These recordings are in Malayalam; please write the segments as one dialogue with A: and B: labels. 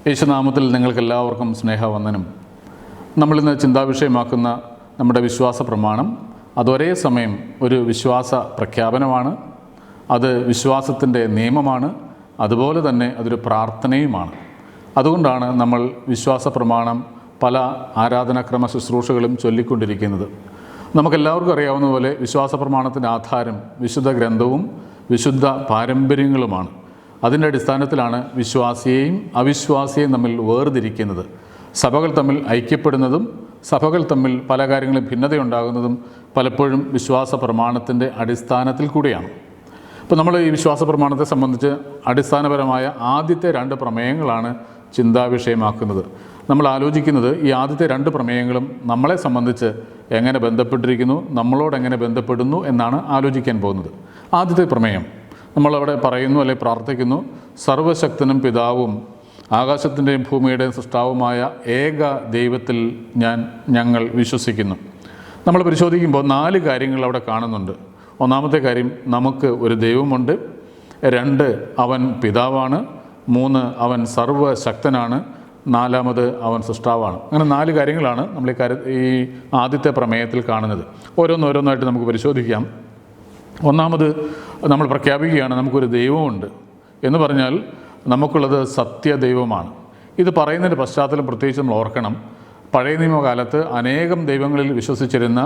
A: യേശുനാമത്തിൽ നിങ്ങൾക്കെല്ലാവർക്കും സ്നേഹവന്ദനം. നമ്മളിന്ന് ചിന്താവിഷയമാക്കുന്ന നമ്മുടെ വിശ്വാസ പ്രമാണം അതൊരേ സമയം ഒരു വിശ്വാസ പ്രഖ്യാപനമാണ്, അത് വിശ്വാസത്തിൻ്റെ നിയമമാണ്, അതുപോലെ തന്നെ അതൊരു പ്രാർത്ഥനയുമാണ്. അതുകൊണ്ടാണ് നമ്മൾ വിശ്വാസ പ്രമാണം പല ആരാധനാക്രമ ശുശ്രൂഷകളും ചൊല്ലിക്കൊണ്ടിരിക്കുന്നത്. നമുക്കെല്ലാവർക്കും അറിയാവുന്ന പോലെ വിശ്വാസ പ്രമാണത്തിൻ്റെ ആധാരം വിശുദ്ധ ഗ്രന്ഥവും വിശുദ്ധ പാരമ്പര്യങ്ങളുമാണ്. അതിൻ്റെ അടിസ്ഥാനത്തിലാണ് വിശ്വാസിയെയും അവിശ്വാസിയെയും തമ്മിൽ വേർതിരിക്കുന്നത്. സഭകൾ തമ്മിൽ ഐക്യപ്പെടുന്നതും സഭകൾ തമ്മിൽ പല കാര്യങ്ങളും ഭിന്നതയുണ്ടാകുന്നതും പലപ്പോഴും വിശ്വാസ പ്രമാണത്തിൻ്റെ അടിസ്ഥാനത്തിൽ കൂടിയാണ്. ഇപ്പോൾ നമ്മൾ ഈ വിശ്വാസ പ്രമാണത്തെ സംബന്ധിച്ച് അടിസ്ഥാനപരമായ ആദ്യത്തെ 2 പ്രമേയങ്ങളാണ് ചിന്താവിഷയമാക്കുന്നത്. നമ്മൾ ആലോചിക്കുന്നത് ഈ ആദ്യത്തെ 2 പ്രമേയങ്ങളും നമ്മളെ സംബന്ധിച്ച് എങ്ങനെ ബന്ധപ്പെട്ടിരിക്കുന്നു, നമ്മളോട് എങ്ങനെ ബന്ധപ്പെടുന്നു എന്നാണ് ആലോചിക്കാൻ പോകുന്നത്. ആദ്യത്തെ പ്രമേയം നമ്മളവിടെ പറയുന്നു, അല്ലെങ്കിൽ പ്രാർത്ഥിക്കുന്നു, സർവശക്തനും പിതാവും ആകാശത്തിൻ്റെയും ഭൂമിയുടെയും സൃഷ്ടാവുമായ ഏക ദൈവത്തിൽ ഞങ്ങൾ വിശ്വസിക്കുന്നു. നമ്മൾ പരിശോധിക്കുമ്പോൾ 4 കാര്യങ്ങൾ അവിടെ കാണുന്നുണ്ട്. ഒന്നാമത്തെ കാര്യം, നമുക്ക് ഒരു ദൈവമുണ്ട്. 2, അവൻ പിതാവാണ്. 3, അവൻ സർവശക്തനാണ്. 4, അവൻ സൃഷ്ടാവാണ്. അങ്ങനെ 4 കാര്യങ്ങളാണ് നമ്മൾ ഈ ആദ്യത്തെ പ്രമേയത്തിൽ കാണുന്നത്. ഓരോന്നോരോന്നായിട്ട് നമുക്ക് പരിശോധിക്കാം. ഒന്നാമത് നമ്മൾ പ്രഖ്യാപിക്കുകയാണ്, നമുക്കൊരു ദൈവമുണ്ട് എന്ന് പറഞ്ഞാൽ നമുക്കുള്ളത് സത്യദൈവമാണ്. ഇത് പറയുന്നതിൻ്റെ പശ്ചാത്തലം പ്രത്യേകിച്ച് നമ്മൾ ഓർക്കണം. പഴയ നിയമകാലത്ത് അനേകം ദൈവങ്ങളിൽ വിശ്വസിച്ചിരുന്ന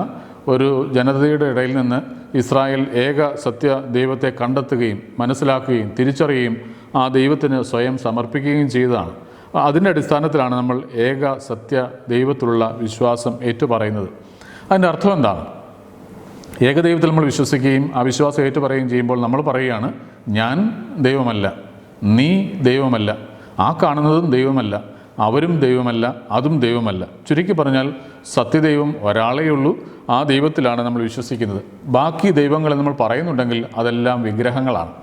A: ഒരു ജനതയുടെ ഇടയിൽ നിന്ന് ഇസ്രായേൽ ഏക സത്യ ദൈവത്തെ കണ്ടെത്തുകയും മനസ്സിലാക്കുകയും തിരിച്ചറിയുകയും ആ ദൈവത്തിന് സ്വയം സമർപ്പിക്കുകയും ചെയ്തതാണ്. അതിൻ്റെ അടിസ്ഥാനത്തിലാണ് നമ്മൾ ഏക സത്യ ദൈവത്തിലുള്ള വിശ്വാസം ഏറ്റുപറയുന്നത്. അതിൻ്റെ അർത്ഥം എന്താണ്? ഏകദൈവത്തിൽ നമ്മൾ വിശ്വസിക്കുകയും ആ വിശ്വാസം ഏറ്റുപറയുകയും ചെയ്യുമ്പോൾ നമ്മൾ പറയുകയാണ്, ഞാൻ ദൈവമല്ല, നീ ദൈവമല്ല, ആ കാണുന്നതും ദൈവമല്ല, അവരും ദൈവമല്ല, അതും ദൈവമല്ല. ചുരുക്കി പറഞ്ഞാൽ സത്യദൈവം ഒരാളേ ഉള്ളൂ, ആ ദൈവത്തിലാണ് നമ്മൾ വിശ്വസിക്കുന്നത്. ബാക്കി ദൈവങ്ങൾ നമ്മൾ പറയുന്നുണ്ടെങ്കിൽ അതെല്ലാം വിഗ്രഹങ്ങളാണ്.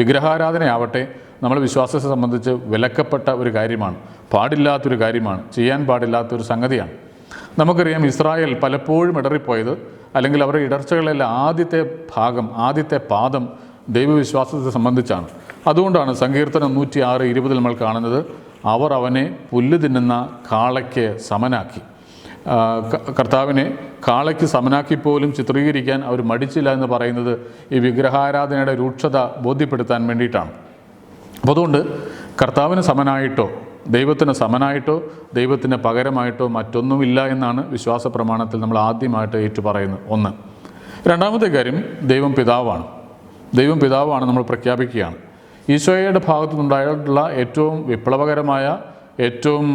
A: വിഗ്രഹാരാധനയാവട്ടെ നമ്മൾ വിശ്വാസത്തെ സംബന്ധിച്ച് വിലക്കപ്പെട്ട ഒരു കാര്യമാണ്, പാടില്ലാത്തൊരു കാര്യമാണ്, ചെയ്യാൻ പാടില്ലാത്തൊരു സംഗതിയാണ്. നമുക്കറിയാം, ഇസ്രായേൽ പലപ്പോഴും ഇടറിപ്പോയത്, അല്ലെങ്കിൽ അവരുടെ ഇടർച്ചകളിലെ ആദ്യത്തെ പാദം ദൈവവിശ്വാസത്തെ സംബന്ധിച്ചാണ്. അതുകൊണ്ടാണ് സങ്കീർത്തനം 106:20 നമ്മൾ കാണുന്നത്, അവർ അവനെ പുല്ല് തിന്നുന്ന കാളയ്ക്ക് സമനാക്കി. കർത്താവിനെ കാളയ്ക്ക് സമനാക്കി പോലും ചിത്രീകരിക്കാൻ അവർ മടിച്ചില്ല എന്ന് പറയുന്നത് ഈ വിഗ്രഹാരാധനയുടെ രൂക്ഷത ബോധ്യപ്പെടുത്താൻ വേണ്ടിയിട്ടാണ്. അപ്പോൾ അതുകൊണ്ട് കർത്താവിന് സമനായിട്ടോ ദൈവത്തിന് സമനായിട്ടോ ദൈവത്തിന് പകരമായിട്ടോ മറ്റൊന്നുമില്ല എന്നാണ് വിശ്വാസ പ്രമാണത്തിൽ നമ്മൾ ആദ്യമായിട്ട് ഏറ്റുപറയുന്നത്. 1. രണ്ടാമത്തെ കാര്യം, ദൈവം പിതാവാണ് നമ്മൾ പ്രഖ്യാപിക്കുകയാണ്. ഈശോയുടെ ഭാഗത്തു നിന്നുണ്ടായിട്ടുള്ള ഏറ്റവും വിപ്ലവകരമായ, ഏറ്റവും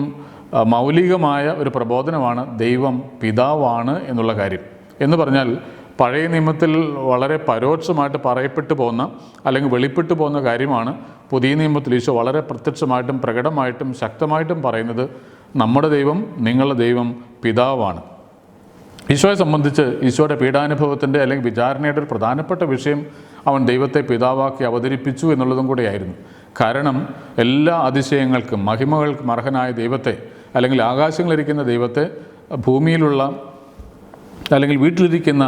A: മൗലികമായ ഒരു പ്രബോധനമാണ് ദൈവം പിതാവാണ് എന്നുള്ള കാര്യം. എന്ന് പറഞ്ഞാൽ പഴയ നിയമത്തിൽ വളരെ പരോക്ഷമായിട്ട് പറയപ്പെട്ടു പോകുന്ന, അല്ലെങ്കിൽ വെളിപ്പെട്ടു പോകുന്ന കാര്യമാണ് പുതിയ നിയമത്തിൽ ഈശോ വളരെ പ്രത്യക്ഷമായിട്ടും പ്രകടമായിട്ടും ശക്തമായിട്ടും പറയുന്നത്, നമ്മുടെ ദൈവം, നിങ്ങളുടെ ദൈവം പിതാവാണ്. ഈശോയെ സംബന്ധിച്ച് ഈശോയുടെ പീഡാനുഭവത്തിൻ്റെ അല്ലെങ്കിൽ വിചാരണയുടെ ഒരു പ്രധാനപ്പെട്ട വിഷയം അവൻ ദൈവത്തെ പിതാവാക്കി അവതരിപ്പിച്ചു എന്നുള്ളതും കൂടെയായിരുന്നു. കാരണം എല്ലാ അതിശയങ്ങൾക്കും മഹിമകൾക്കും അർഹനായ ദൈവത്തെ, അല്ലെങ്കിൽ ആകാശങ്ങളിരിക്കുന്ന ദൈവത്തെ ഭൂമിയിലുള്ള അല്ലെങ്കിൽ വീട്ടിലിരിക്കുന്ന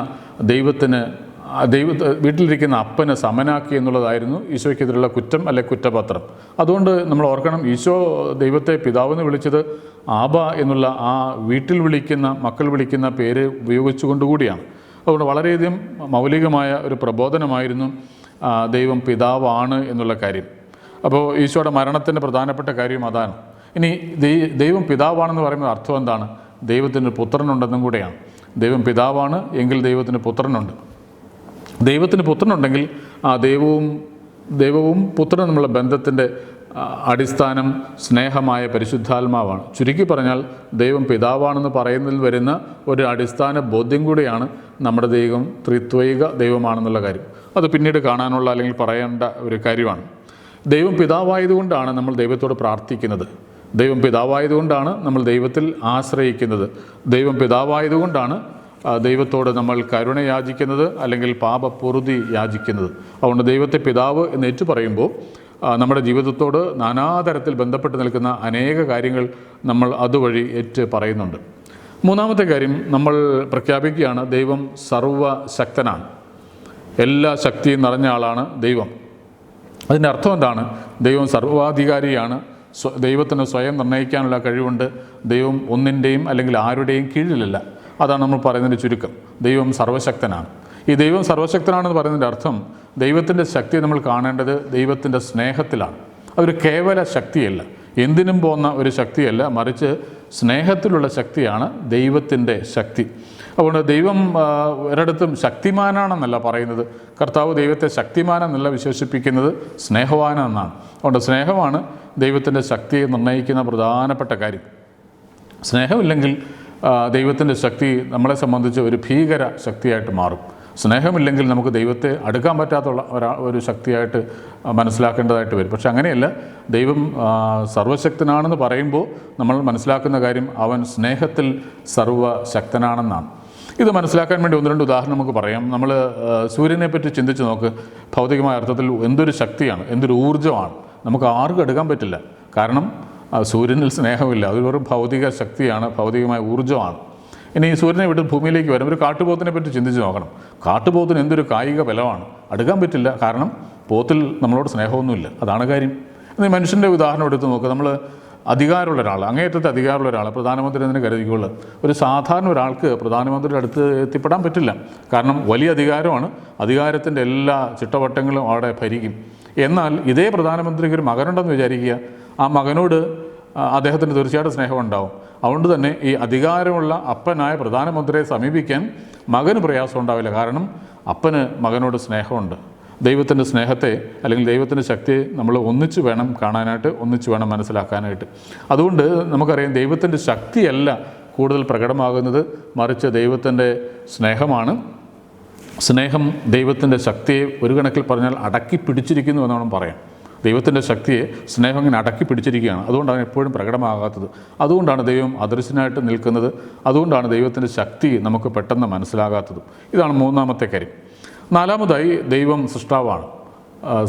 A: വീട്ടിലിരിക്കുന്ന അപ്പന് സമനാക്കി എന്നുള്ളതായിരുന്നു ഈശോയ്ക്കെതിരെയുള്ള കുറ്റം, അല്ലെങ്കിൽ കുറ്റപത്രം. അതുകൊണ്ട് നമ്മൾ ഓർക്കണം, ഈശോ ദൈവത്തെ പിതാവെന്ന് വിളിച്ചത് ആബ എന്നുള്ള ആ മക്കൾ വിളിക്കുന്ന പേര് ഉപയോഗിച്ചുകൊണ്ടുകൂടിയാണ്. അതുകൊണ്ട് വളരെയധികം മൗലികമായ ഒരു പ്രബോധനമായിരുന്നു ദൈവം പിതാവാണ് എന്നുള്ള കാര്യം. അപ്പോൾ ഈശോയുടെ മരണത്തിൻ്റെ പ്രധാനപ്പെട്ട കാര്യം അതാണ്. ഇനി ദൈവം പിതാവാണെന്ന് പറയുമ്പോൾ അർത്ഥം എന്താണ്? ദൈവത്തിന് പുത്രനുണ്ടെന്നും കൂടെയാണ്. ദൈവം പിതാവാണ് എങ്കിൽ ദൈവത്തിന് പുത്രനുണ്ട്. ദൈവത്തിന് പുത്രനുണ്ടെങ്കിൽ ആ ദൈവവും പുത്രനും തമ്മിലുള്ള ബന്ധത്തിൻ്റെ അടിസ്ഥാനം സ്നേഹമായ പരിശുദ്ധാത്മാവാണ്. ചുരുക്കി പറഞ്ഞാൽ ദൈവം പിതാവാണെന്ന് പറയുന്നതിൽ വരുന്ന ഒരു അടിസ്ഥാന ബോധ്യം കൂടിയാണ് നമ്മുടെ ദൈവം ത്രിത്വൈക ദൈവമാണെന്നുള്ള കാര്യം. അത് പിന്നീട് കാണാനുള്ള, അല്ലെങ്കിൽ പറയേണ്ട ഒരു കാര്യമാണ്. ദൈവം പിതാവായതുകൊണ്ടാണ് നമ്മൾ ദൈവത്തോട് പ്രാർത്ഥിക്കുന്നത്. ദൈവം പിതാവായതുകൊണ്ടാണ് നമ്മൾ ദൈവത്തിൽ ആശ്രയിക്കുന്നത്. ദൈവം പിതാവായതുകൊണ്ടാണ് ദൈവത്തോട് നമ്മൾ കരുണ യാചിക്കുന്നത്, അല്ലെങ്കിൽ പാപപ്പൊറുതി യാചിക്കുന്നത്. അതുകൊണ്ട് ദൈവത്തെ പിതാവ് എന്ന് ഏറ്റു പറയുമ്പോൾ നമ്മുടെ ജീവിതത്തോട് നാനാതരത്തിൽ ബന്ധപ്പെട്ട് നിൽക്കുന്ന അനേക കാര്യങ്ങൾ നമ്മൾ അതുവഴി ഏറ്റ് പറയുന്നുണ്ട്. 3-ാമത്തെ കാര്യം, നമ്മൾ പ്രഖ്യാപിക്കുകയാണ്, ദൈവം സർവശക്തനാണ്. എല്ലാ ശക്തിയും നിറഞ്ഞ ആളാണ് ദൈവം. അതിൻ്റെ അർത്ഥം എന്താണ്? ദൈവം സർവാധികാരിയാണ്, ദൈവത്തിന് സ്വയം നിർണ്ണയിക്കാനുള്ള കഴിവുണ്ട്. ദൈവം ഒന്നിൻ്റെയും അല്ലെങ്കിൽ ആരുടെയും കീഴിലല്ല. അതാണ് നമ്മൾ പറയുന്നതിൻ്റെ ചുരുക്കം. ദൈവം സർവശക്തനാണ്. ഈ ദൈവം സർവശക്തനാണെന്ന് പറയുന്നതിൻ്റെ അർത്ഥം ദൈവത്തിൻ്റെ ശക്തി നമ്മൾ കാണേണ്ടത് ദൈവത്തിൻ്റെ സ്നേഹത്തിലാണ്. അതൊരു കേവല ശക്തിയല്ല, എന്തിനും പോകുന്ന ഒരു ശക്തിയല്ല, മറിച്ച് സ്നേഹത്തിലുള്ള ശക്തിയാണ് ദൈവത്തിൻ്റെ ശക്തി. അതുകൊണ്ട് ദൈവം ഒരിടത്തും ശക്തിമാനാണെന്നല്ല പറയുന്നത്. കർത്താവ് ദൈവത്തെ ശക്തിമാനെന്നല്ല വിശേഷിപ്പിക്കുന്നത്, സ്നേഹവാനെന്നാണ്. അതുകൊണ്ട് സ്നേഹമാണ് ദൈവത്തിൻ്റെ ശക്തിയെ നിർണ്ണയിക്കുന്ന പ്രധാനപ്പെട്ട കാര്യം. സ്നേഹമില്ലെങ്കിൽ ദൈവത്തിൻ്റെ ശക്തി നമ്മളെ സംബന്ധിച്ച് ഒരു ഭീകര ശക്തിയായിട്ട് മാറും. സ്നേഹമില്ലെങ്കിൽ നമുക്ക് ദൈവത്തെ അടുക്കാൻ പറ്റാത്തുള്ള ഒരു ശക്തിയായിട്ട് മനസ്സിലാക്കേണ്ടതായിട്ട് വരും. പക്ഷെ അങ്ങനെയല്ല. ദൈവം സർവശക്തനാണെന്ന് പറയുമ്പോൾ നമ്മൾ മനസ്സിലാക്കുന്ന കാര്യം അവൻ സ്നേഹത്തിൽ സർവശക്തനാണെന്നാണ്. ഇത് മനസ്സിലാക്കാൻ വേണ്ടി ഒന്ന് രണ്ട് ഉദാഹരണം നമുക്ക് പറയാം. നമ്മൾ സൂര്യനെ പറ്റി ചിന്തിച്ച് നോക്ക്. ഭൗതികമായ അർത്ഥത്തിൽ എന്തൊരു ശക്തിയാണ്, എന്തൊരു ഊർജ്ജമാണ്. നമുക്ക് ആർക്കും എടുക്കാൻ പറ്റില്ല. കാരണം സൂര്യനിൽ സ്നേഹമില്ല. അത് വെറും ഭൗതിക ശക്തിയാണ്, ഭൗതികമായ ഊർജ്ജമാണ്. ഇനി ഈ സൂര്യനെ വിട്ട് ഭൂമിയിലേക്ക് വരും. ഒരു കാട്ടുപോത്തിനെ പറ്റി ചിന്തിച്ച് നോക്കണം. കാട്ടുപോത്തിന് എന്തൊരു കായിക ബലമാണ്. അടുക്കാൻ പറ്റില്ല. കാരണം പോത്തിൽ നമ്മളോട് സ്നേഹമൊന്നുമില്ല. അതാണ് കാര്യം. ഇനി മനുഷ്യൻ്റെ ഉദാഹരണം എടുത്ത് നോക്കുക. നമ്മൾ അധികാരമുള്ള ഒരാൾ, അങ്ങേയറ്റത്തെ അധികാരമുള്ള ഒരാൾ, പ്രധാനമന്ത്രി എന്ന് കരുതിക്കൊള്ളുക. ഒരു സാധാരണ ഒരാൾക്ക് പ്രധാനമന്ത്രിയുടെ അടുത്ത് എത്തിപ്പെടാൻ പറ്റില്ല. കാരണം വലിയ അധികാരമാണ്. അധികാരത്തിൻ്റെ എല്ലാ ചിട്ടവട്ടങ്ങളും അവിടെ ഭരിക്കും. എന്നാൽ ഇതേ പ്രധാനമന്ത്രിക്ക് ഒരു മകനുണ്ടെന്ന് വിചാരിക്കുക. ആ മകനോട് അദ്ദേഹത്തിന് തീർച്ചയായിട്ടും സ്നേഹമുണ്ടാവും. അതുകൊണ്ട് തന്നെ ഈ അധികാരമുള്ള അപ്പനായ പ്രധാനമന്ത്രിയെ സമീപിക്കാൻ മകന് പ്രയാസം ഉണ്ടാവില്ല. കാരണം അപ്പന് മകനോട് സ്നേഹമുണ്ട്. ദൈവത്തിൻ്റെ സ്നേഹത്തെ അല്ലെങ്കിൽ ദൈവത്തിൻ്റെ ശക്തിയെ നമ്മൾ ഒന്നിച്ച് വേണം കാണാനായിട്ട്, ഒന്നിച്ച് വേണം മനസ്സിലാക്കാനായിട്ട്. അതുകൊണ്ട് നമുക്കറിയാം ദൈവത്തിൻ്റെ ശക്തിയല്ല കൂടുതൽ പ്രകടമാകുന്നത്, മറിച്ച് ദൈവത്തിൻ്റെ സ്നേഹമാണ്. സ്നേഹം ദൈവത്തിൻ്റെ ശക്തിയെ ഒരു കണക്കിൽ പറഞ്ഞാൽ അടക്കി പിടിച്ചിരിക്കുന്നു എന്ന് വേണം പറയാം. ദൈവത്തിൻ്റെ ശക്തിയെ സ്നേഹം ഇങ്ങനെ അടക്കി പിടിച്ചിരിക്കുകയാണ്. അതുകൊണ്ടാണ് എപ്പോഴും പ്രകടമാകാത്തത്. അതുകൊണ്ടാണ് ദൈവം അദൃശ്യനായിട്ട് നിൽക്കുന്നത്. അതുകൊണ്ടാണ് ദൈവത്തിൻ്റെ ശക്തി നമുക്ക് പെട്ടെന്ന് മനസ്സിലാകാത്തത്. ഇതാണ് മൂന്നാമത്തെ കാര്യം. നാലാമതായി ദൈവം സൃഷ്ടാവാണ്.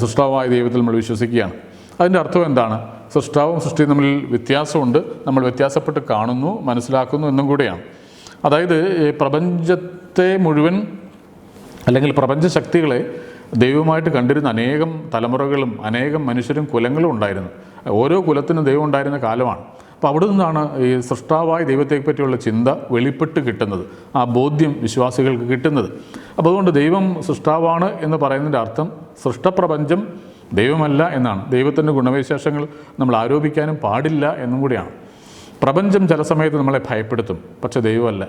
A: സൃഷ്ടാവായ ദൈവത്തിൽ നമ്മൾ വിശ്വസിക്കുകയാണ്. അതിൻ്റെ അർത്ഥം എന്താണ്? സൃഷ്ടാവും സൃഷ്ടിയും തമ്മിൽ വ്യത്യാസമുണ്ട്. നമ്മൾ വ്യത്യാസപ്പെട്ട് കാണുന്നു, മനസ്സിലാക്കുന്നു എന്നും കൂടെയാണ്. അതായത് പ്രപഞ്ചത്തെ മുഴുവൻ അല്ലെങ്കിൽ പ്രപഞ്ചശക്തികളെ ദൈവമായിട്ട് കണ്ടിരുന്ന അനേകം തലമുറകളും അനേകം മനുഷ്യരും കുലങ്ങളും ഉണ്ടായിരുന്നു. ഓരോ കുലത്തിനും ദൈവം ഉണ്ടായിരുന്ന കാലമാണ്. അപ്പോൾ അവിടെ നിന്നാണ് ഈ സൃഷ്ടാവായ ദൈവത്തെപ്പറ്റിയുള്ള ചിന്ത വെളിപ്പെട്ട് കിട്ടുന്നത്, ആ ബോധ്യം വിശ്വാസികൾക്ക് കിട്ടുന്നത്. അപ്പോൾ അതുകൊണ്ട് ദൈവം സൃഷ്ടാവാണ് എന്ന് പറയുന്നതിൻ്റെ അർത്ഥം സൃഷ്ടപ്രപഞ്ചം ദൈവമല്ല എന്നാണ്. ദൈവത്തിൻ്റെ ഗുണവിശേഷങ്ങൾ നമ്മൾ ആരോപിക്കാനും പാടില്ല എന്നും കൂടിയാണ്. പ്രപഞ്ചം ചില സമയത്ത് നമ്മളെ ഭയപ്പെടുത്തും, പക്ഷേ ദൈവമല്ല.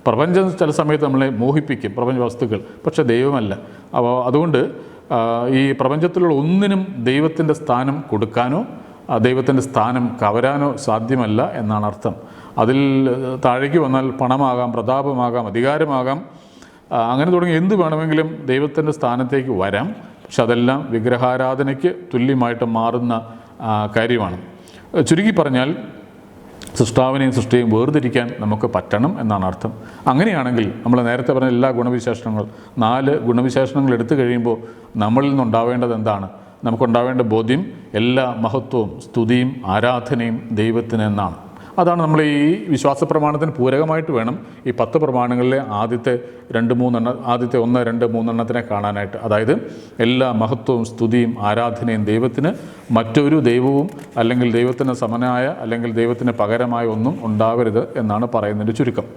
A: പ്രപഞ്ചം ചില സമയത്ത് നമ്മളെ മോഹിപ്പിക്കും, പ്രപഞ്ച വസ്തുക്കൾ, പക്ഷേ ദൈവമല്ല. അപ്പോൾ അതുകൊണ്ട് ഈ പ്രപഞ്ചത്തിലുള്ള ഒന്നിനും ദൈവത്തിൻ്റെ സ്ഥാനം കൊടുക്കാനോ ദൈവത്തിൻ്റെ സ്ഥാനം കവരാനോ സാധ്യമല്ല എന്നാണ് അർത്ഥം. അതിൽ താഴേക്ക് വന്നാൽ പണമാകാം, പ്രതാപമാകാം, അധികാരമാകാം, അങ്ങനെ തുടങ്ങി എന്ത് വേണമെങ്കിലും ദൈവത്തിൻ്റെ സ്ഥാനത്തേക്ക് വരാം. പക്ഷെ അതെല്ലാം വിഗ്രഹാരാധനയ്ക്ക് തുല്യമായിട്ട് മാറുന്ന കാര്യമാണ്. ചുരുക്കി പറഞ്ഞാൽ സൃഷ്ടാവിനെയും സൃഷ്ടിയെയും വേർതിരിക്കാൻ നമുക്ക് പറ്റണം എന്നാണ് അർത്ഥം. അങ്ങനെയാണെങ്കിൽ നമ്മൾ നേരത്തെ പറഞ്ഞ എല്ലാ ഗുണവിശേഷണങ്ങൾ 4 ഗുണവിശേഷണങ്ങൾ എടുത്തു കഴിയുമ്പോൾ നമ്മളിൽ നിന്നുണ്ടാവേണ്ടത് എന്താണ്? നമുക്കുണ്ടാവേണ്ട ബോധ്യം എല്ലാ മഹത്വവും സ്തുതിയും ആരാധനയും ദൈവത്തിന് എന്നാണ്. അതാണ് നമ്മൾ ഈ വിശ്വാസ പ്രമാണത്തിന് പൂരകമായിട്ട് വേണം ഈ 10 പ്രമാണങ്ങളിലെ ആദ്യത്തെ 1, 2, 3 കാണാനായിട്ട്. അതായത് എല്ലാ മഹത്വവും സ്തുതിയും ആരാധനയും ദൈവത്തിന്, മറ്റൊരു ദൈവവും അല്ലെങ്കിൽ ദൈവത്തിന് സമനായ അല്ലെങ്കിൽ ദൈവത്തിന് പകരമായ ഒന്നും ഉണ്ടാവരുത് എന്നാണ് പറയുന്നതിൻ്റെ ചുരുക്കം.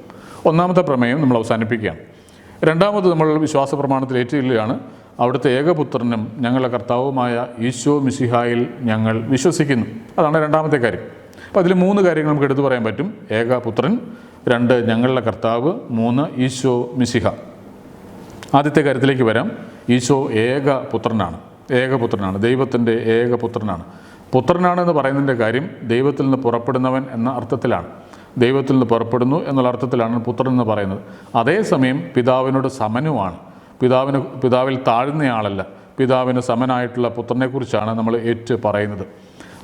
A: ഒന്നാമത്തെ പ്രമേയം നമ്മൾ അവസാനിപ്പിക്കുകയാണ്. രണ്ടാമത് നമ്മൾ വിശ്വാസ പ്രമാണത്തിൽ ഏറ്റുചൊല്ലുകയാണ്, അവിടുത്തെ ഏകപുത്രനും ഞങ്ങളുടെ കർത്താവുമായ ഈശോ മിശിഹായിൽ ഞങ്ങൾ വിശ്വസിക്കുന്നു. അതാണ് രണ്ടാമത്തെ കാര്യം. അപ്പോൾ അതിൽ 3 കാര്യങ്ങൾ നമുക്ക് എടുത്തു പറയാൻ പറ്റും. ഏകപുത്രൻ, 2 ഞങ്ങളുടെ കർത്താവ്, 3 ഈശോ മിശിഹ. ആദ്യത്തെ കാര്യത്തിലേക്ക് വരാം. ഈശോ ഏകപുത്രനാണ്, ദൈവത്തിൻ്റെ ഏകപുത്രനാണ്. പുത്രനാണെന്ന് പറയുന്നതിൻ്റെ കാര്യം ദൈവത്തിൽ നിന്ന് പുറപ്പെടുന്നവൻ എന്ന അർത്ഥത്തിലാണ്. ദൈവത്തിൽ നിന്ന് പുറപ്പെടുന്നു എന്നുള്ള അർത്ഥത്തിലാണ് പുത്രൻ എന്ന് പറയുന്നത്. അതേസമയം പിതാവിനോട് സമനുമാണ്. പിതാവിൽ താഴ്ന്നയാളല്ല. പിതാവിന് സമനായിട്ടുള്ള പുത്രനെക്കുറിച്ചാണ് നമ്മൾ പറയുന്നത്.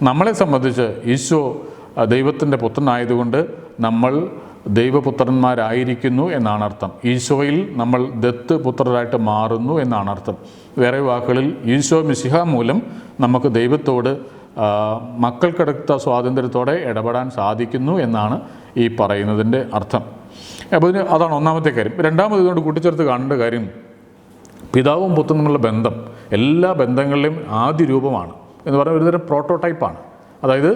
A: നമ്മളെ സംബന്ധിച്ച് ഈശോ ദൈവത്തിൻ്റെ പുത്രനായതുകൊണ്ട് നമ്മൾ ദൈവപുത്രന്മാരായിരിക്കുന്നു എന്നാണ് അർത്ഥം. ഈശോയിൽ നമ്മൾ ദത്ത് പുത്രരായിട്ട് മാറുന്നു എന്നാണ് അർത്ഥം. വേറെ വാക്കുകളിൽ ഈശോ മിശിഹ മൂലം നമുക്ക് ദൈവത്തോട് മക്കൾക്കടുത്ത സ്വാതന്ത്ര്യത്തോടെ ഇടപെടാൻ സാധിക്കുന്നു എന്നാണ് ഈ പറയുന്നതിൻ്റെ അർത്ഥം. അപ്പോൾ അതാണ് ഒന്നാമത്തെ കാര്യം. രണ്ടാമത് ഇതുകൊണ്ട് കൂട്ടിച്ചേർത്ത് കാണേണ്ട കാര്യം, പിതാവും പുത്രനും തമ്മിലുള്ള ബന്ധം എല്ലാ ബന്ധങ്ങളിലെയും ആദ്യ രൂപമാണ് എന്ന് പറഞ്ഞാൽ ഒരുതരം പ്രോട്ടോടൈപ്പാണ്. അതായത്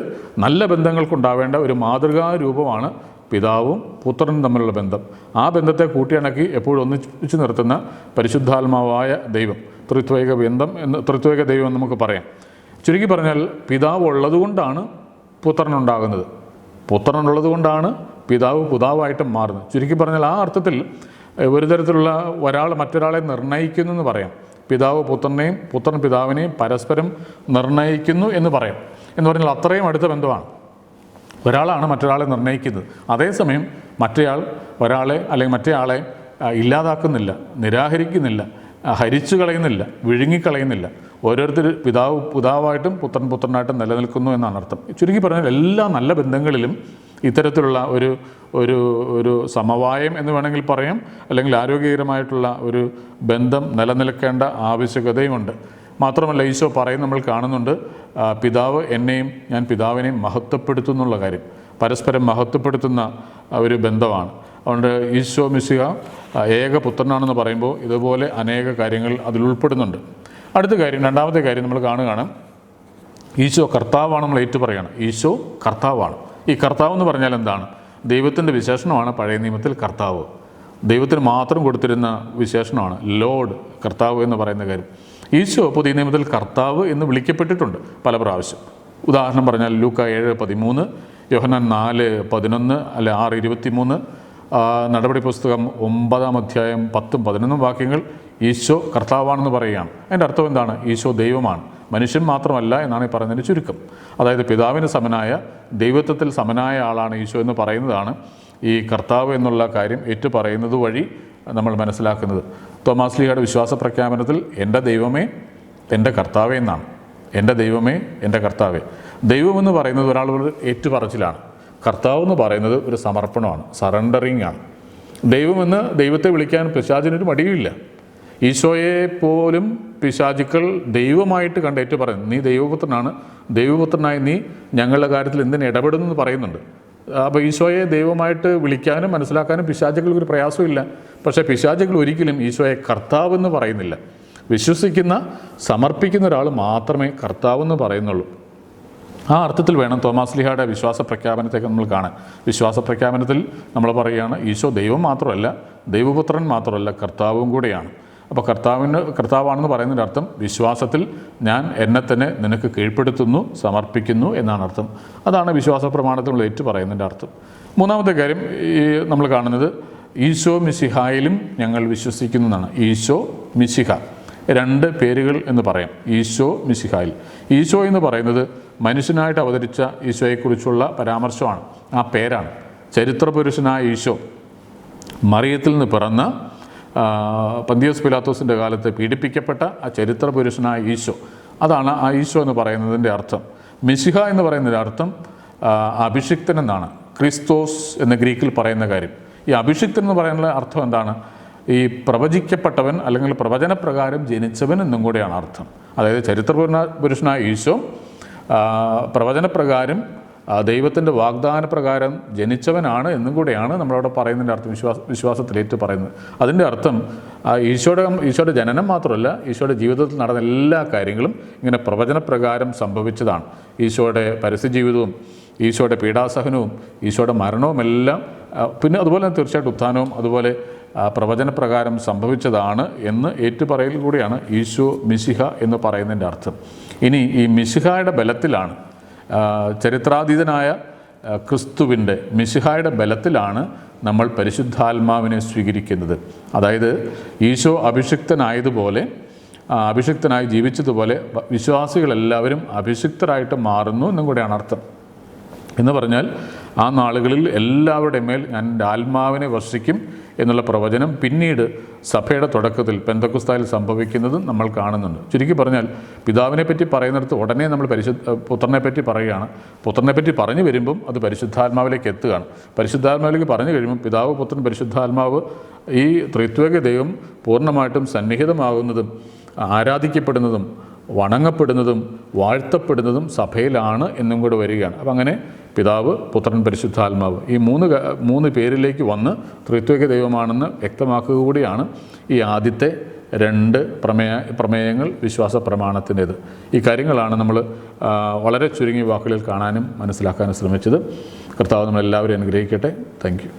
A: നല്ല ബന്ധങ്ങൾക്കുണ്ടാവേണ്ട ഒരു മാതൃകാ രൂപമാണ് പിതാവും പുത്രനും തമ്മിലുള്ള ബന്ധം. ആ ബന്ധത്തെ കൂട്ടിയിണക്കി എപ്പോഴും ഒന്നിച്ചു നിർത്തുന്ന പരിശുദ്ധാത്മാവായ ദൈവം, ത്രിത്വൈക ദൈവം എന്ന് നമുക്ക് പറയാം. ചുരുക്കി പറഞ്ഞാൽ പിതാവ് ഉള്ളതുകൊണ്ടാണ് പുത്രനുണ്ടാകുന്നത്, പുത്രനുള്ളത് കൊണ്ടാണ് പിതാവ് പിതാവായിട്ട് മാറുന്നത്. ചുരുക്കി പറഞ്ഞാൽ ആ അർത്ഥത്തിൽ ഒരു തരത്തിലുള്ള ഒരാൾ മറ്റൊരാളെ നിർണ്ണയിക്കുന്നു എന്ന് പറയാം. പിതാവ് പുത്രനെയും പുത്രൻ പിതാവിനെയും പരസ്പരം നിർണ്ണയിക്കുന്നു എന്ന് പറയാം. എന്ന് പറഞ്ഞാൽ അത്രയും അടുത്ത ബന്ധമാണ്. ഒരാളാണ് മറ്റൊരാളെ നിർണ്ണയിക്കുന്നത്. അതേസമയം മറ്റേയാൾ ഒരാളെ അല്ലെങ്കിൽ മറ്റേയാളെ ഇല്ലാതാക്കുന്നില്ല, നിരാകരിക്കുന്നില്ല, ഹരിച്ചു കളയുന്നില്ല, വിഴുങ്ങിക്കളയുന്നില്ല. ഓരോരുത്തർ പിതാവായിട്ടും പുത്രനായിട്ടും നിലനിൽക്കുന്നു എന്നാണ് അർത്ഥം. ചുരുക്കി പറഞ്ഞാൽ എല്ലാ നല്ല ബന്ധങ്ങളിലും ഇത്തരത്തിലുള്ള ഒരു സമവായം എന്ന് വേണമെങ്കിൽ പറയാം, അല്ലെങ്കിൽ ആരോഗ്യകരമായിട്ടുള്ള ഒരു ബന്ധം നിലനിൽക്കേണ്ട ആവശ്യകതയുമുണ്ട്. മാത്രമല്ല ഈശോ നമ്മൾ കാണുന്നുണ്ട്, പിതാവ് എന്നെയും ഞാൻ പിതാവിനെയും മഹത്വപ്പെടുത്തുന്നുള്ള കാര്യം. പരസ്പരം മഹത്വപ്പെടുത്തുന്ന ഒരു ബന്ധമാണ്. അതുകൊണ്ട് ഈശോ മിശിഹ ഏകപുത്രനാണെന്ന് പറയുമ്പോൾ ഇതുപോലെ അനേക കാര്യങ്ങൾ അതിൽ ഉൾപ്പെടുന്നുണ്ട്. അടുത്ത കാര്യം, രണ്ടാമത്തെ കാര്യം നമ്മൾ കാണുകയാണ്, ഈശോ കർത്താവാണ്. നമ്മൾ ഏറ്റു പറയുകയാണ് ഈശോ കർത്താവാണ്. ഈ കർത്താവ് എന്ന് പറഞ്ഞാൽ എന്താണ്? ദൈവത്തിൻ്റെ വിശേഷണമാണ് പഴയ നിയമത്തിൽ കർത്താവ്. ദൈവത്തിന് മാത്രം കൊടുത്തിരുന്ന വിശേഷണമാണ് ലോർഡ്, കർത്താവ് എന്ന് പറയുന്ന കാര്യം. ഈശോ പുതിയ നിയമത്തിൽ കർത്താവ് എന്ന് വിളിക്കപ്പെട്ടിട്ടുണ്ട് പല പ്രാവശ്യം. ഉദാഹരണം പറഞ്ഞാൽ ലൂക്ക 7:13, യോഹന്നാൻ 4:11 അല്ലെ 6:23, നടപടി പുസ്തകം 9 അധ്യായം 10-11 വാക്യങ്ങൾ ഈശോ കർത്താവാണെന്ന് പറയുകയാണ്. അതിൻ്റെ അർത്ഥം എന്താണ്? ഈശോ ദൈവമാണ്, മനുഷ്യൻ മാത്രമല്ല എന്നാണ് ഈ പറയുന്നതിൻ്റെ ചുരുക്കം. അതായത് പിതാവിന് സമനായ, ദൈവത്വത്തിൽ സമനായ ആളാണ് ഈശോ എന്ന് പറയുന്നതാണ് ഈ കർത്താവ് എന്നുള്ള കാര്യം ഏറ്റു പറയുന്നത് വഴി നമ്മൾ മനസ്സിലാക്കുന്നത്. തോമാസ് ലീഹയുടെ വിശ്വാസ പ്രഖ്യാപനത്തിൽ എൻ്റെ ദൈവമേ എൻ്റെ കർത്താവേ എന്നാണ്. എൻ്റെ ദൈവമേ എൻ്റെ കർത്താവേ. ദൈവമെന്ന് പറയുന്നത് ഒരാളുടെ ഏറ്റുപറച്ചിലാണ്. കർത്താവ് എന്ന് പറയുന്നത് ഒരു സമർപ്പണമാണ്, സറണ്ടറിങ് ആണ്. ദൈവമെന്ന് ദൈവത്തെ വിളിക്കാൻ പിശാചിനൊരു മടിയുമില്ല. ഈശോയെ പോലും പിശാചുക്കൾ ദൈവമായിട്ട് കണ്ടേറ്റു പറയുന്നു, നീ ദൈവപുത്രനാണ്, ദൈവപുത്രനായി നീ ഞങ്ങളുടെ കാര്യത്തിൽ എന്തിന് ഇടപെടുന്നു എന്ന് പറയുന്നുണ്ട്. അപ്പോൾ ഈശോയെ ദൈവമായിട്ട് വിളിക്കാനും മനസ്സിലാക്കാനും പിശാചുകൾക്ക് ഒരു പ്രയാസമില്ല. പക്ഷേ പിശാചുകൾ ഒരിക്കലും ഈശോയെ കർത്താവെന്ന് പറയുന്നില്ല. വിശ്വസിക്കുന്ന, സമർപ്പിക്കുന്ന ഒരാൾ മാത്രമേ കർത്താവെന്ന് പറയുന്നുള്ളൂ. ആ അർത്ഥത്തിൽ വേണം തോമാസ് ലീഹയുടെ വിശ്വാസ പ്രഖ്യാപനത്തേക്ക് നമ്മൾ കാണാൻ. വിശ്വാസ പ്രഖ്യാപനത്തിൽ നമ്മൾ പറയുകയാണ് ഈശോ ദൈവം മാത്രമല്ല, ദൈവപുത്രൻ മാത്രമല്ല, കർത്താവും കൂടെയാണ്. അപ്പോൾ കർത്താവാണെന്ന് പറയുന്നതിൻ്റെ അർത്ഥം വിശ്വാസത്തിൽ ഞാൻ എന്നെ തന്നെ നിനക്ക് കീഴ്പ്പെടുത്തുന്നു, സമർപ്പിക്കുന്നു എന്നാണ് അർത്ഥം. അതാണ് വിശ്വാസ പ്രമാണത്തിൽ ഏറ്റു പറയുന്നതിൻ്റെ അർത്ഥം. മൂന്നാമത്തെ കാര്യം നമ്മൾ കാണുന്നത് ഈശോ മിശിഹായിലും ഞങ്ങൾ വിശ്വസിക്കുന്നു എന്നാണ്. ഈശോ മിശിഹ, 2 പേരുകൾ എന്ന് പറയാം. ഈശോ മിശിഹായിൽ. ഈശോ എന്ന് പറയുന്നത് മനുഷ്യനായിട്ട് അവതരിച്ച ഈശോയെക്കുറിച്ചുള്ള പരാമർശമാണ്, ആ പേരാണ്. ചരിത്രപുരുഷനായ ഈശോ, മറിയത്തിൽ നിന്ന് പിറന്ന, പന്തിയോസ് പിലാത്തോസിൻ്റെ കാലത്ത് പീഡിപ്പിക്കപ്പെട്ട ആ ചരിത്ര പുരുഷനായ ഈശോ, അതാണ് ആ ഈശോ എന്ന് പറയുന്നതിൻ്റെ അർത്ഥം. മിശിഹ എന്ന് പറയുന്നതിൻ്റെ അർത്ഥം അഭിഷിക്തൻ എന്നാണ്. ക്രിസ്തോസ് എന്ന് ഗ്രീക്കിൽ പറയുന്ന കാര്യം. ഈ അഭിഷിക്തൻ എന്ന് പറയുന്ന അർത്ഥം എന്താണ്? ഈ പ്രവചിക്കപ്പെട്ടവൻ അല്ലെങ്കിൽ പ്രവചനപ്രകാരം ജനിച്ചവൻ എന്നും കൂടെയാണ് അർത്ഥം. അതായത് ചരിത്ര പുരുഷനായ ഈശോ പ്രവചനപ്രകാരം ദൈവത്തിൻ്റെ വാഗ്ദാനപ്രകാരം ജനിച്ചവനാണ് എന്നും കൂടെയാണ് നമ്മളവിടെ പറയുന്നതിൻ്റെ അർത്ഥം, വിശ്വാസത്തിലേറ്റ് പറയുന്നത്. അതിൻ്റെ അർത്ഥം ഈശോയുടെ ജനനം മാത്രമല്ല, ഈശോയുടെ ജീവിതത്തിൽ നടന്ന എല്ലാ കാര്യങ്ങളും ഇങ്ങനെ പ്രവചനപ്രകാരം സംഭവിച്ചതാണ്. ഈശോയുടെ പരസ്യജീവിതവും ഈശോയുടെ പീഡാസഹനവും ഈശോയുടെ മരണവുമെല്ലാം, പിന്നെ അതുപോലെ തന്നെ തീർച്ചയായിട്ടും ഉത്ഥാനവും അതുപോലെ പ്രവചനപ്രകാരം സംഭവിച്ചതാണ് എന്ന് ഏറ്റുപറയൽ കൂടിയാണ് ഈശോ മിശിഹ എന്ന് പറയുന്നതിൻ്റെ അർത്ഥം. ഇനി ഈ മിശിഹായുടെ ബലത്തിലാണ്, ചരിത്രാതീതനായ ക്രിസ്തുവിൻ്റെ മിശിഹായുടെ ബലത്തിലാണ് നമ്മൾ പരിശുദ്ധാത്മാവിനെ സ്വീകരിക്കുന്നത്. അതായത് ഈശോ അഭിഷിക്തനായി ജീവിച്ചതുപോലെ വിശ്വാസികളെല്ലാവരും അഭിഷിക്തരായിട്ട് മാറുന്നു എന്നും കൂടെയാണ് അർത്ഥം. എന്ന് പറഞ്ഞാൽ ആ നാളുകളിൽ എല്ലാവരുടെ മേൽ ഞാൻ എൻ്റെ ആത്മാവിനെ വർഷിക്കും എന്നുള്ള പ്രവചനം പിന്നീട് സഭയുടെ തുടക്കത്തിൽ പെന്തക്കോസ്തായിൽ സംഭവിക്കുന്നതും നമ്മൾ കാണുന്നുണ്ട്. ചുരുക്കി പറഞ്ഞാൽ പിതാവിനെ പറ്റി പറയുന്നിടത്ത് ഉടനെ നമ്മൾ പുത്രനെ പറ്റി പറയുകയാണ്. പുത്രനെ പറ്റി പറഞ്ഞു വരുമ്പം അത് പരിശുദ്ധാത്മാവിലേക്ക് എത്തുകയാണ്. പരിശുദ്ധാത്മാവിലേക്ക് പറഞ്ഞു കഴിയുമ്പോൾ പിതാവ്, പുത്രൻ, പരിശുദ്ധാത്മാവ്, ഈ ത്രിത്വൈക ദൈവം പൂർണ്ണമായിട്ടും സന്നിഹിതമാകുന്നതും ആരാധിക്കപ്പെടുന്നതും വണങ്ങപ്പെടുന്നതും വാഴ്ത്തപ്പെടുന്നതും സഭയിലാണ് എന്നും കൂടെ വരികയാണ്. അപ്പം അങ്ങനെ പിതാവ്, പുത്രൻ, പരിശുദ്ധാത്മാവ് ഈ മൂന്ന് പേരിലേക്ക് വന്ന് ത്രിത്വൈക ദൈവമാണെന്ന് വ്യക്തമാക്കുക കൂടിയാണ് ഈ ആദ്യത്തെ 2 പ്രമേയങ്ങൾ വിശ്വാസ പ്രമാണത്തിൻ്റേത്. ഈ കാര്യങ്ങളാണ് നമ്മൾ വളരെ ചുരുങ്ങിയ വാക്കുകളിൽ കാണാനും മനസ്സിലാക്കാനും ശ്രമിച്ചത്. കർത്താവ് നമ്മളെല്ലാവരും അനുഗ്രഹിക്കട്ടെ. Thank you.